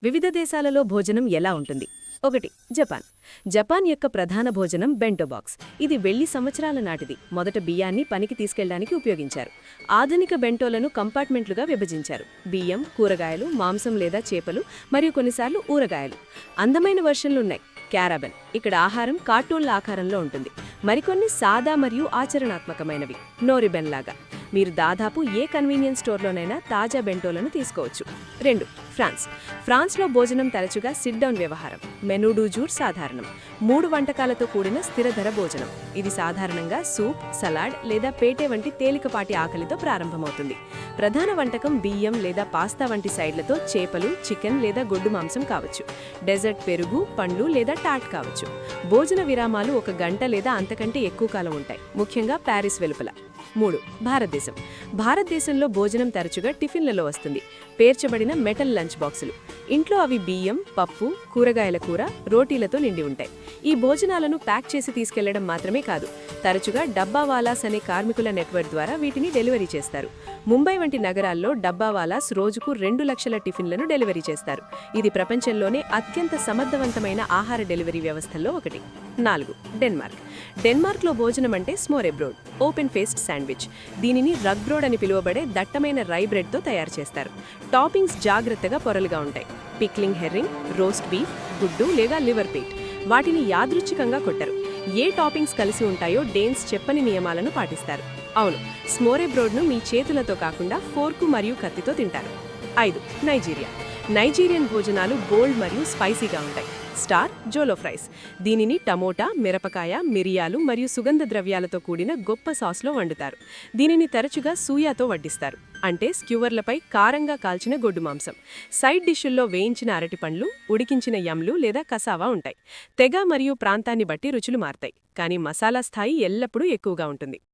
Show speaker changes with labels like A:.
A: వివిధ దేశాలలో భోజనం ఎలా ఉంటుంది? 1. జపాన్. జపాన్ యొక్క ప్రధాన భోజనం బెంటో బాక్స్. ఇది వెళ్లి సంవత్సరాల నాటిది. మొదట బియ్యాన్ని పనికి తీసుకెళ్లడానికి ఉపయోగించారు. ఆధునిక బెంటోలను కంపార్ట్మెంట్లుగా విభజించారు. బియ్యం, కూరగాయలు, మాంసం లేదా చేపలు మరియు కొన్నిసార్లు ఊరగాయలు. అందమైన వర్షన్లున్నాయి. క్యారాబెన్. ఇక్కడ ఆహారం కార్టూన్ల ఆకారంలో ఉంటుంది. మరికొన్ని సాదా మరియు ఆచరణాత్మకమైనవి. నోరిబెన్ లాగా. మీరు దాదాపు ఏ కన్వీనియన్స్ స్టోర్లోనైనా తాజా బెంటోలను తీసుకోవచ్చు. 2. ఫ్రాన్స్. ఫ్రాన్స్లో భోజనం తరచుగా సిట్ డౌన్ వ్యవహారం. మెనూ డు జూర్ సాధారణం. 3 వంటకాలతో కూడిన స్థిరధర భోజనం. ఇది సాధారణంగా సూప్, సలాడ్ లేదా పేటే వంటి తేలికపాటి ఆకలితో ప్రారంభమవుతుంది. ప్రధాన వంటకం బియ్యం లేదా పాస్తా వంటి సైడ్లతో చేపలు, చికెన్ లేదా గొడ్డు మాంసం కావచ్చు. డెజర్ట్ పెరుగు, పండ్లు లేదా టాట్ కావచ్చు. భోజన విరామాలు 1 గంట లేదా అంతకంటే ఎక్కువ కాలం ఉంటాయి, ముఖ్యంగా ప్యారిస్ వెలుపల. 3. భారతదేశం. భారతదేశంలో భోజనం తరచుగా టిఫిన్లలో వస్తుంది. పేర్చబడిన మెటల్ లంచ్ బాక్సులు. ఇంట్లో అవి బియ్యం, పప్పు, కూరగాయల కూర, రోటీలతో నిండి ఉంటాయి. ఈ భోజనాలను ప్యాక్ చేసి తీసుకెళ్లడం మాత్రమే కాదు, తరచుగా డబ్బావాలాస్ అనే కార్మికుల నెట్వర్క్ ద్వారా వీటిని డెలివరీ చేస్తారు. ముంబై వంటి నగరాల్లో డబ్బావాలాస్ రోజుకు 2 లక్షల టిఫిన్లను డెలివరీ చేస్తారు. ఇది ప్రపంచంలోనే అత్యంత సమర్థవంతమైన ఆహార డెలివరీ వ్యవస్థల్లో ఒకటి. 4. డెన్మార్క్. డెన్మార్క్లో భోజనం అంటే స్మోరెబ్రోడ్, ఓపెన్ ఫేస్డ్ శాండ్విచ్. దీనిని రగ్బ్రోడ్ అని పిలువబడే దట్టమైన రై బ్రెడ్తో తయారు చేస్తారు. టాపింగ్స్ జాగ్రత్తగా పొరలుగా ఉంటాయి. పిక్లింగ్ హెర్రింగ్, రోస్ట్ బీఫ్, గుడ్డు లేదా లివర్ పీట్. వాటిని యాదృచ్ఛికంగా కొట్టరు. ఏ టాపింగ్స్ కలిసి ఉంటాయో డేన్స్ చెప్పని నియమాలను పాటిస్తారు. అవును, స్మోరెబ్రోడ్ను మీ చేతులతో కాకుండా ఫోర్కు మరియు కత్తితో తింటారు. 5. నైజీరియా. నైజీరియన్ భోజనాలు బోల్డ్ మరియు స్పైసీగా ఉంటాయి. Star jollof rice. దీనిని టమోటా, మిరపకాయ, మిరియాలు మరియు సుగంధ ద్రవ్యాలతో కూడిన గొప్ప సాస్లో వండుతారు. దీనిని తరచుగా సూయాతో వడ్డిస్తారు, అంటే స్క్యూవర్లపై కారంగా కాల్చిన గొడ్డు మాంసం. సైడ్ డిష్ల్లో వేయించిన అరటిపండ్లు, ఉడికించిన యమ్లు లేదా కసావా ఉంటాయి. తెగ మరియు ప్రాంతాన్ని బట్టి రుచులు మారతాయి, కానీ మసాలా స్థాయి ఎల్లప్పుడూ ఎక్కువగా ఉంటుంది.